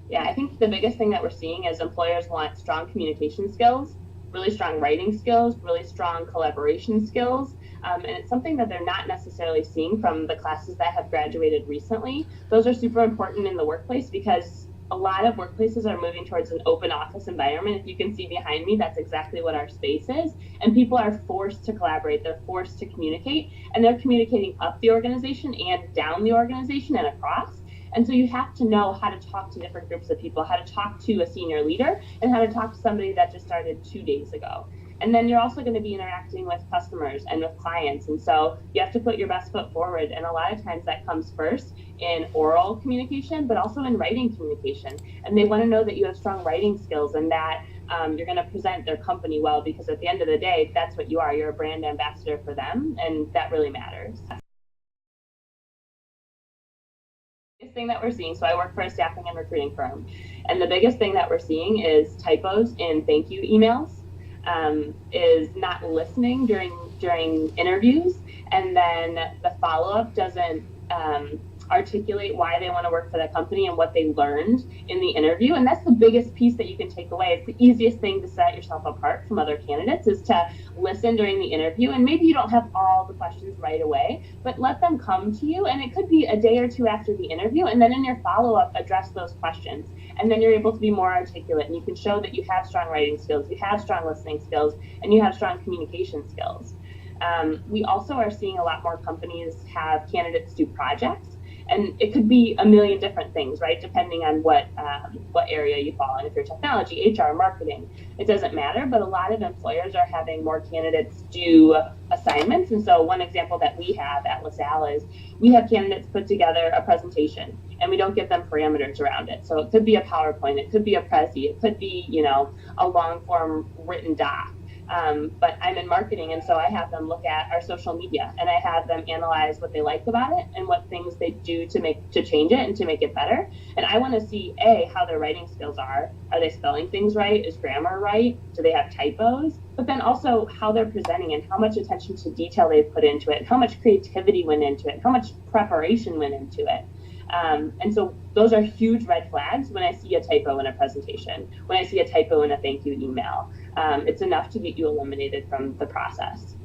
Yeah, I think the biggest thing that we're seeing is employers want strong communication skills, really strong writing skills, really strong collaboration skills. And it's something that they're not necessarily seeing from the classes that have graduated recently. Those are super important in the workplace because a lot of workplaces are moving towards an open office environment. If you can see behind me, that's exactly what our space is. And people are forced to collaborate, they're forced to communicate, and they're communicating up the organization and down the organization and across. And so you have to know how to talk to different groups of people, how to talk to a senior leader, and how to talk to somebody that just started 2 days ago. And then you're also going to be interacting with customers and with clients. And so you have to put your best foot forward. And a lot of times that comes first in oral communication, but also in writing communication. And they want to know that you have strong writing skills and that you're going to present their company well, because at the end of the day, that's what you are. You're a brand ambassador for them, and that really matters. Biggest thing that we're seeing, so I work for a staffing and recruiting firm, and the biggest thing that we're seeing is typos in thank you emails, is not listening during interviews, and then the follow-up doesn't articulate why they want to work for the company and what they learned in the interview. And that's the biggest piece that you can take away. It's the easiest thing to set yourself apart from other candidates, is to listen during the interview. And maybe you don't have all the questions right away, but let them come to you. And it could be a day or two after the interview. And then in your follow-up, address those questions. And then you're able to be more articulate, and you can show that you have strong writing skills, you have strong listening skills, and you have strong communication skills. We also are seeing a lot more companies have candidates do projects. And it could be a million different things, right? Depending on what area you fall in. If you're technology, HR, marketing, it doesn't matter. But a lot of employers are having more candidates do assignments. And so one example that we have at LaSalle is we have candidates put together a presentation, and we don't give them parameters around it. So it could be a PowerPoint, it could be a Prezi, it could be, a long form written doc. But I'm in marketing, and so I have them look at our social media, and I have them analyze what they like about it and what things they do to change it and to make it better. And I want to see how their writing skills are. Are they spelling things right? Is grammar right? Do they have typos? But then also how they're presenting and how much attention to detail they've put into it, how much creativity went into it, how much preparation went into it. And so those are huge red flags when I see a typo in a presentation, when I see a typo in a thank you email. It's enough to get you eliminated from the process.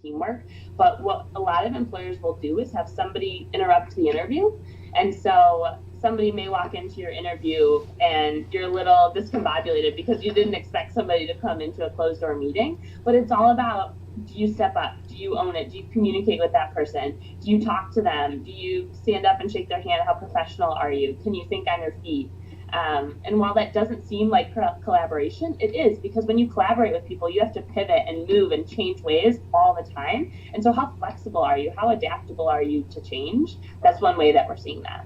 Teamwork, but what a lot of employers will do is have somebody interrupt the interview. And so somebody may walk into your interview and you're a little discombobulated because you didn't expect somebody to come into a closed door meeting. But it's all about, do you step up? Do you own it? Do you communicate with that person? Do you talk to them? Do you stand up and shake their hand? How professional are you? Can you think on your feet? And while that doesn't seem like collaboration, it is, because when you collaborate with people, you have to pivot and move and change ways all the time. And so how flexible are you? How adaptable are you to change? That's one way that we're seeing that.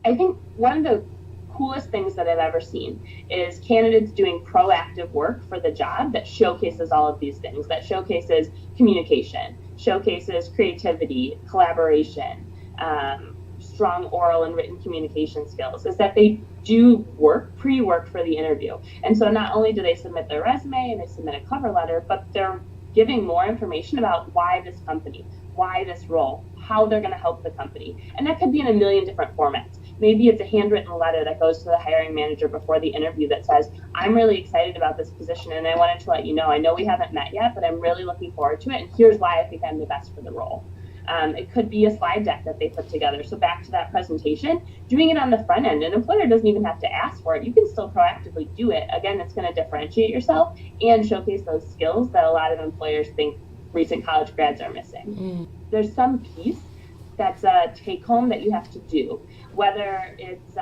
I think one of the coolest things that I've ever seen is candidates doing proactive work for the job that showcases all of these things, that showcases communication, showcases creativity, collaboration, strong oral and written communication skills, is that they do pre-work for the interview. And so not only do they submit their resume and they submit a cover letter, but they're giving more information about why this company, why this role, how they're going to help the company. And that could be in a million different formats. Maybe it's a handwritten letter that goes to the hiring manager before the interview that says, I'm really excited about this position and I wanted to let you know, I know we haven't met yet, but I'm really looking forward to it. And here's why I think I'm the best for the role. It could be a slide deck that they put together. So back to that presentation, doing it on the front end. An employer doesn't even have to ask for it. You can still proactively do it. Again, it's going to differentiate yourself and showcase those skills that a lot of employers think recent college grads are missing. There's some piece that's a take home that you have to do, whether it's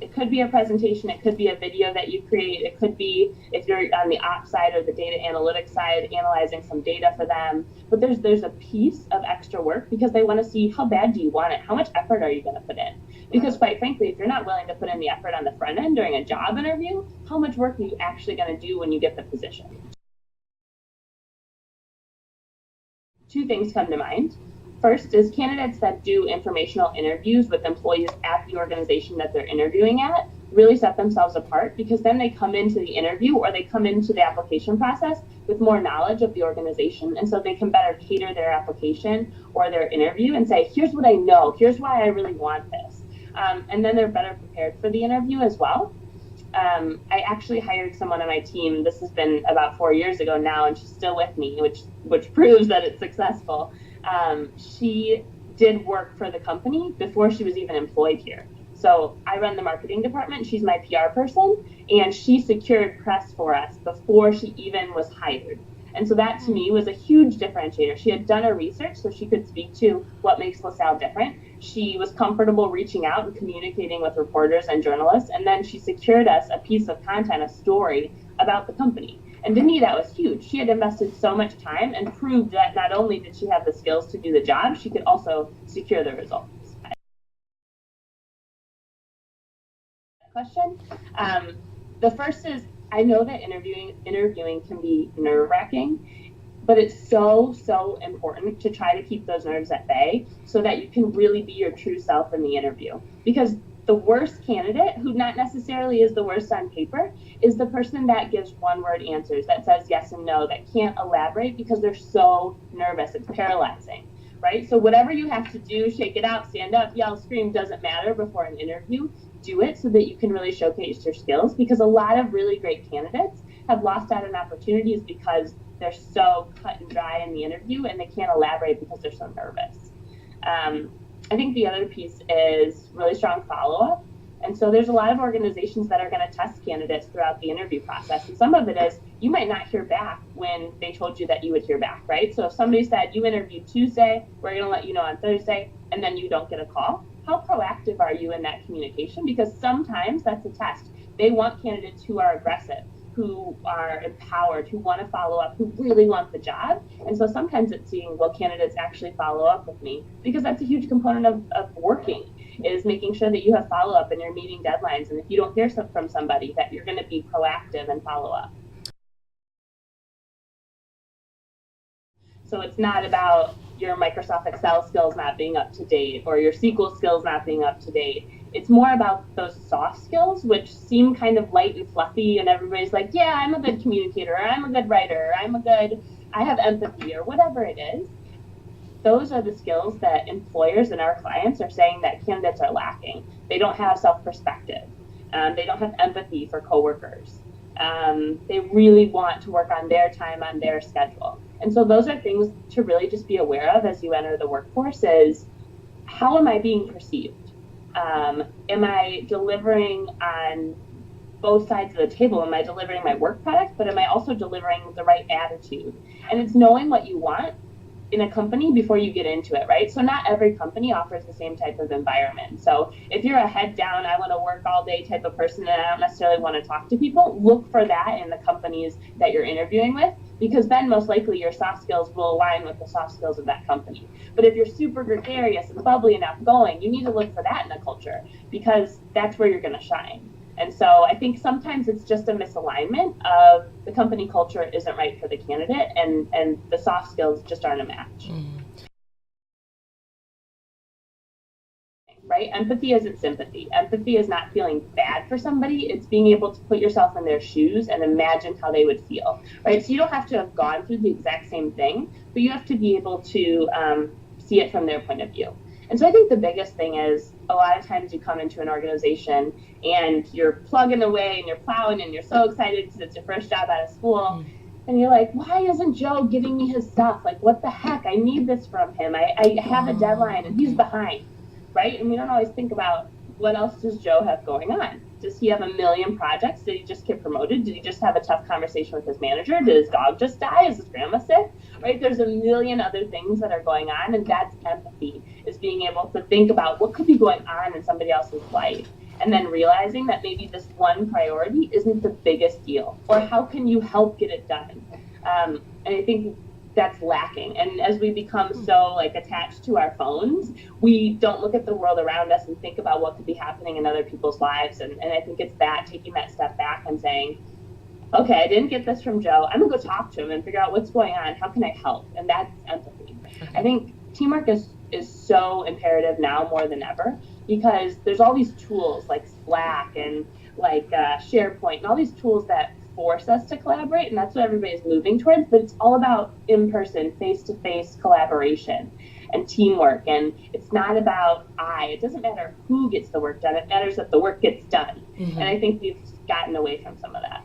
it could be a presentation, it could be a video that you create, it could be, if you're on the ops side or the data analytics side, analyzing some data for them. But there's a piece of extra work because they want to see, how bad do you want it? How much effort are you going to put in? Because quite frankly, if you're not willing to put in the effort on the front end during a job interview, how much work are you actually going to do when you get the position? Two things come to mind. First is candidates that do informational interviews with employees at the organization that they're interviewing at really set themselves apart, because then they come into the interview or they come into the application process with more knowledge of the organization. And so they can better cater their application or their interview and say, here's what I know, here's why I really want this. And then they're better prepared for the interview as well. I actually hired someone on my team. This has been about 4 years ago now, and she's still with me, which proves that it's successful. She did work for the company before she was even employed here. So I run the marketing department. She's my PR person, and she secured press for us before she even was hired. And so that to me was a huge differentiator. She had done her research so she could speak to what makes LaSalle different. She was comfortable reaching out and communicating with reporters and journalists. And then she secured us a piece of content, a story about the company. And to me, that was huge. She had invested so much time and proved that not only did she have the skills to do the job, she could also secure the results. Question. The first is, I know that interviewing can be nerve-wracking, but it's so important to try to keep those nerves at bay so that you can really be your true self in the interview. Because the worst candidate, who not necessarily is the worst on paper, is the person that gives one-word answers, that says yes and no, that can't elaborate because they're so nervous. It's paralyzing, right? So whatever you have to do, shake it out, stand up, yell, scream, doesn't matter before an interview. Do it so that you can really showcase your skills, because a lot of really great candidates have lost out on opportunities because they're so cut and dry in the interview and they can't elaborate because they're so nervous. I think the other piece is really strong follow-up. And so there's a lot of organizations that are going to test candidates throughout the interview process. And some of it is you might not hear back when they told you that you would hear back, right? So if somebody said you interviewed Tuesday, we're going to let you know on Thursday, and then you don't get a call, how proactive are you in that communication? Because sometimes that's a test. They want candidates who are aggressive, who are empowered, who want to follow up, who really want the job. And so sometimes it's seeing, will candidates actually follow up with me? Because that's a huge component of working, is making sure that you have follow-up and you're meeting deadlines. And if you don't hear from somebody, that you're going to be proactive and follow up. So it's not about your Microsoft Excel skills not being up to date or your SQL skills not being up to date. It's more about those soft skills, which seem kind of light and fluffy, and everybody's like, yeah, I'm a good communicator, or I'm a good writer, or I have empathy, or whatever it is. Those are the skills that employers and our clients are saying that candidates are lacking. They don't have self-perspective. They don't have empathy for coworkers. They really want to work on their time, on their schedule. And so those are things to really just be aware of as you enter the workforce is, how am I being perceived? Am I delivering on both sides of the table? Am I delivering my work product, but am I also delivering the right attitude? And it's knowing what you want in a company before you get into it, right? So not every company offers the same type of environment. So if you're a head down, I want to work all day type of person and I don't necessarily want to talk to people, look for that in the companies that you're interviewing with, because then most likely your soft skills will align with the soft skills of that company. But if you're super gregarious and bubbly and outgoing, you need to look for that in a culture, because that's where you're going to shine. And so I think sometimes it's just a misalignment of the company culture isn't right for the candidate, and the soft skills just aren't a match. Right? Empathy isn't sympathy. Empathy is not feeling bad for somebody. It's being able to put yourself in their shoes and imagine how they would feel, right? So you don't have to have gone through the exact same thing, but you have to be able to see it from their point of view. And so I think the biggest thing is, a lot of times you come into an organization and you're plugging away and you're plowing and you're so excited because it's your first job out of school. And you're like, why isn't Joe giving me his stuff? Like, what the heck? I need this from him. I have a deadline and he's behind, right? And we don't always think about, what else does Joe have going on? Does he have a million projects? Did he just get promoted? Did he just have a tough conversation with his manager? Did his dog just die? Is his grandma sick? Right? There's a million other things that are going on, and that's empathy, is being able to think about what could be going on in somebody else's life, and then realizing that maybe this one priority isn't the biggest deal, or how can you help get it done? And I think that's lacking. And as we become so attached to our phones, we don't look at the world around us and think about what could be happening in other people's lives. And I think it's that, taking that step back and saying, okay, I didn't get this from Joe. I'm gonna go talk to him and figure out what's going on. How can I help? And that's empathy. I think teamwork is so imperative now more than ever, because there's all these tools like Slack and like SharePoint and all these tools that force us to collaborate, and that's what everybody's moving towards. But it's all about in-person, face-to-face collaboration and teamwork, and it's not about it doesn't matter who gets the work done, it matters that the work gets done. Mm-hmm. And I think we've gotten away from some of that.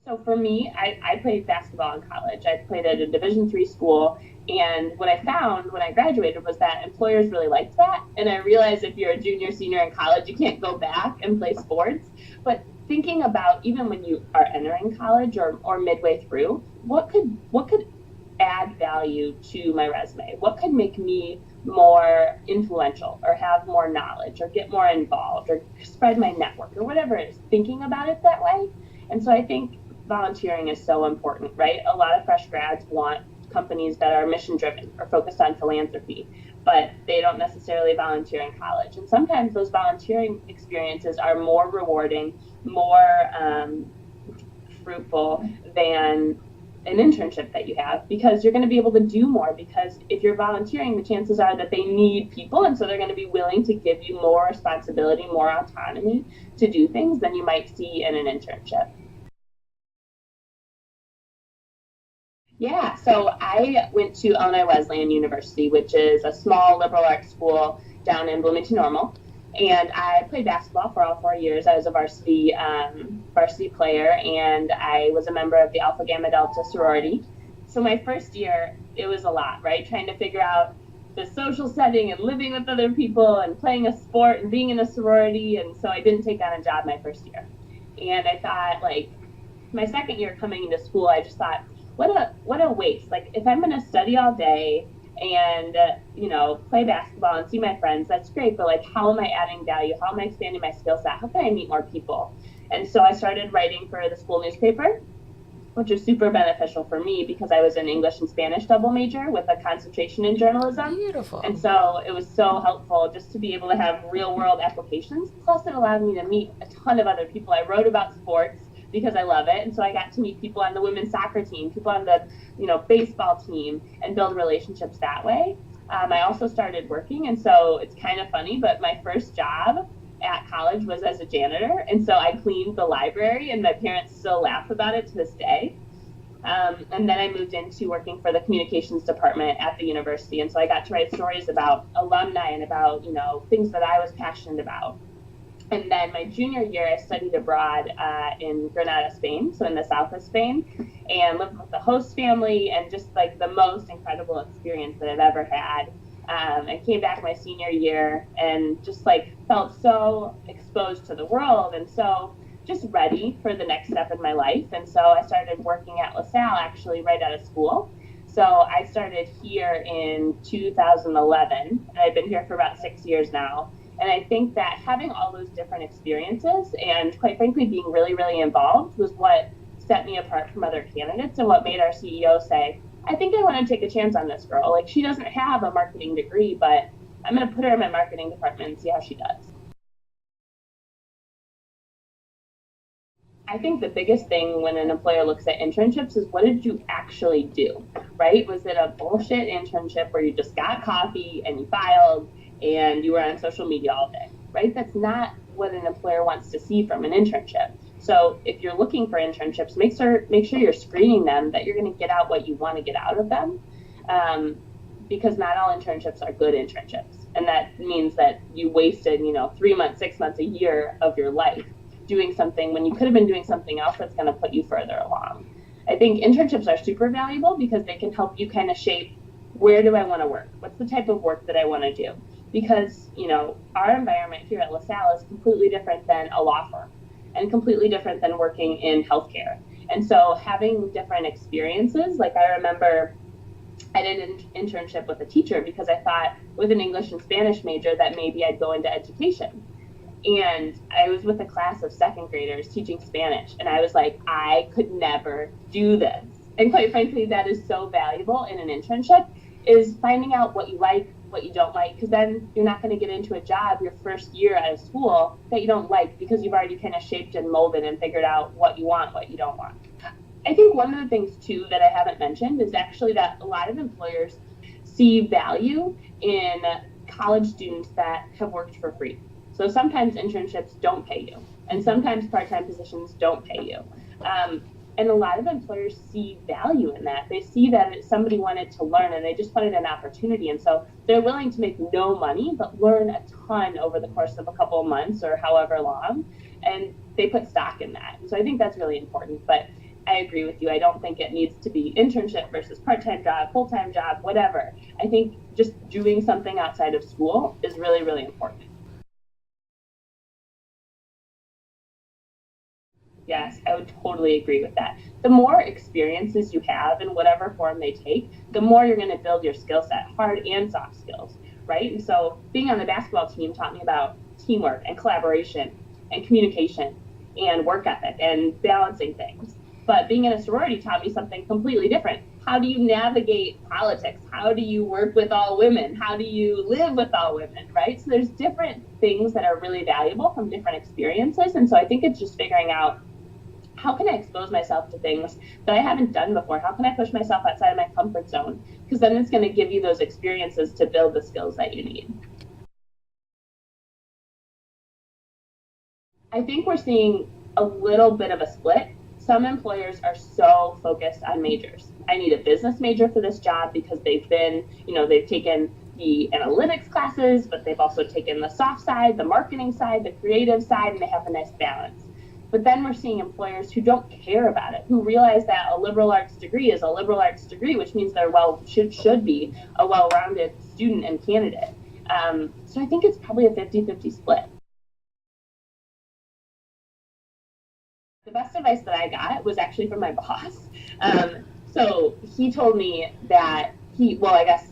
So for me, I played basketball in college. I played at a Division III school, and what I found when I graduated was that employers really liked that. And I realized if you're a junior, senior in college, you can't go back and play sports. But thinking about even when you are entering college or midway through, what could add value to my resume? What could make me more influential or have more knowledge or get more involved or spread my network or whatever it is, thinking about it that way. And so I think volunteering is so important, right? A lot of fresh grads want companies that are mission driven or focused on philanthropy, but they don't necessarily volunteer in college. And sometimes those volunteering experiences are more rewarding, more fruitful than an internship that you have, because you're going to be able to do more, because if you're volunteering, the chances are that they need people, and so they're going to be willing to give you more responsibility, more autonomy to do things than you might see in an internship. Yeah, so I went to Illinois Wesleyan University, which is a small liberal arts school down in Bloomington Normal, and I played basketball for all 4 years. I was a varsity player, and I was a member of the Alpha Gamma Delta sorority. So my first year, it was a lot, right? Trying to figure out the social setting and living with other people and playing a sport and being in a sorority, and so I didn't take on a job my first year. And I thought, like, my second year coming into school, I just thought, what a waste. Like, if I'm going to study all day and play basketball and see my friends, that's great, but like, how am I adding value? How am I expanding my skill set? How can I meet more people? And so I started writing for the school newspaper, which was super beneficial for me because I was an English and Spanish double major with a concentration in journalism. Beautiful. And so it was so helpful just to be able to have real world applications. Plus it allowed me to meet a ton of other people. I wrote about sports because I love it. And so I got to meet people on the women's soccer team, people on the baseball team, and build relationships that way. I also started working, and so it's kind of funny, but my first job at college was as a janitor, and so I cleaned the library, and my parents still laugh about it to this day. And then I moved into working for the communications department at the university, and so I got to write stories about alumni and about things that I was passionate about. And then my junior year, I studied abroad in Granada, Spain, so in the south of Spain, and lived with the host family, and just like the most incredible experience that I've ever had. I came back my senior year and just like felt so exposed to the world and so just ready for the next step in my life. And so I started working at LaSalle actually right out of school. So I started here in 2011, and I've been here for about 6 years now. And I think that having all those different experiences and quite frankly being really, really involved was what set me apart from other candidates and what made our CEO say, I think I want to take a chance on this girl. Like, she doesn't have a marketing degree, but I'm going to put her in my marketing department and see how she does. I think the biggest thing when an employer looks at internships is, what did you actually do, right? Was it a bullshit internship where you just got coffee and you filed and you were on social media all day, right? That's not what an employer wants to see from an internship. So if you're looking for internships, make sure you're screening them, that you're going to get out what you want to get out of them, because not all internships are good internships. And that means that you wasted, 3 months, 6 months, a year of your life doing something when you could have been doing something else that's going to put you further along. I think internships are super valuable because they can help you kind of shape, where do I want to work? What's the type of work that I want to do? Because, our environment here at LaSalle is completely different than a law firm and completely different than working in healthcare. And so having different experiences, like I remember I did an internship with a teacher because I thought with an English and Spanish major that maybe I'd go into education. And I was with a class of second graders teaching Spanish, and I was like, I could never do this. And quite frankly, that is so valuable in an internship, is finding out what you like, what you don't like, because then you're not going to get into a job your first year out of school that you don't like, because you've already kind of shaped and molded and figured out what you want, what you don't want. I think one of the things, too, that I haven't mentioned is actually that a lot of employers see value in college students that have worked for free. So sometimes internships don't pay you, and sometimes part-time positions don't pay you. And a lot of employers see value in that. They see that somebody wanted to learn and they just wanted an opportunity. And so they're willing to make no money, but learn a ton over the course of a couple of months or however long. And they put stock in that. And so I think that's really important. But I agree with you. I don't think it needs to be internship versus part-time job, full-time job, whatever. I think just doing something outside of school is really, really important. Yes, I would totally agree with that. The more experiences you have in whatever form they take, the more you're going to build your skill set, hard and soft skills, right? And so being on the basketball team taught me about teamwork and collaboration and communication and work ethic and balancing things. But being in a sorority taught me something completely different. How do you navigate politics? How do you work with all women? How do you live with all women, right? So there's different things that are really valuable from different experiences. And so I think it's just figuring out, how can I expose myself to things that I haven't done before? How can I push myself outside of my comfort zone? Because then it's going to give you those experiences to build the skills that you need. I think we're seeing a little bit of a split. Some employers are so focused on majors. I need a business major for this job because they've taken the analytics classes, but they've also taken the soft side, the marketing side, the creative side, and they have a nice balance. But then we're seeing employers who don't care about it, who realize that a liberal arts degree is a liberal arts degree, which means they're should be a well-rounded student and candidate. So I think it's probably a 50-50 split. The best advice that I got was actually from my boss. So he told me that I guess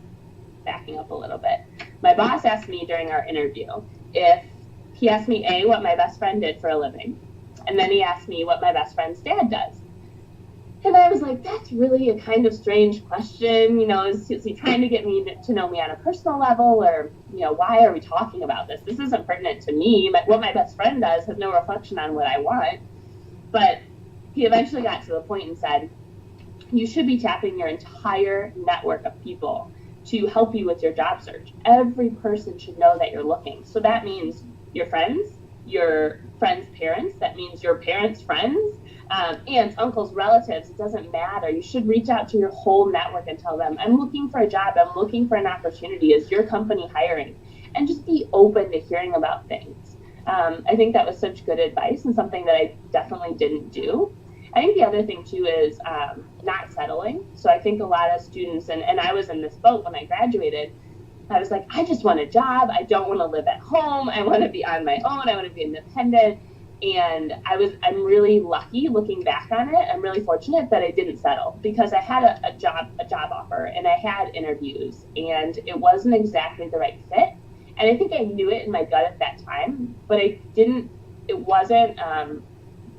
backing up a little bit, my boss asked me during our interview he asked me, what my best friend did for a living. And then he asked me what my best friend's dad does. And I was like, that's really a kind of strange question. Is he trying to get me to know me on a personal level? Or, why are we talking about this? This isn't pertinent to me. What my best friend does has no reflection on what I want. But he eventually got to the point and said, you should be tapping your entire network of people to help you with your job search. Every person should know that you're looking. So that means your friends, your friends' parents, that means your parents' friends, aunts, uncles, relatives. It doesn't matter. You should reach out to your whole network and tell them, I'm looking for a job. I'm looking for an opportunity. Is your company hiring? And just be open to hearing about things. I think that was such good advice and something that I definitely didn't do. I think the other thing too is not settling. So I think a lot of students, and I was in this boat when I graduated, I was like, I just want a job. I don't want to live at home. I want to be on my own. I want to be independent. And I'm really lucky looking back on it. I'm really fortunate that I didn't settle because I had a job offer and I had interviews and it wasn't exactly the right fit. And I think I knew it in my gut at that time, but it wasn't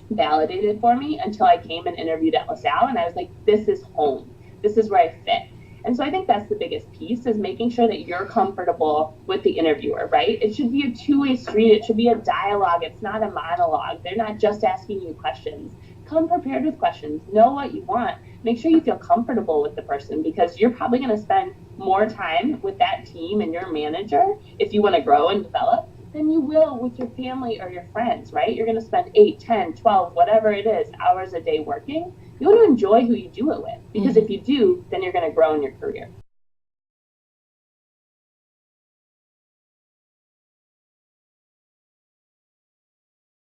validated for me until I came and interviewed at LaSalle and I was like, this is home. This is where I fit. And so I think that's the biggest piece, is making sure that you're comfortable with the interviewer, right? It should be a two-way street. It should be a dialogue. It's not a monologue. They're not just asking you questions. Come prepared with questions. Know what you want. Make sure you feel comfortable with the person, because you're probably going to spend more time with that team and your manager if you want to grow and develop than you will with your family or your friends, right? You're going to spend 8, 10, 12, whatever it is, hours a day working. You want to enjoy who you do it with, because if you do, then you're going to grow in your career.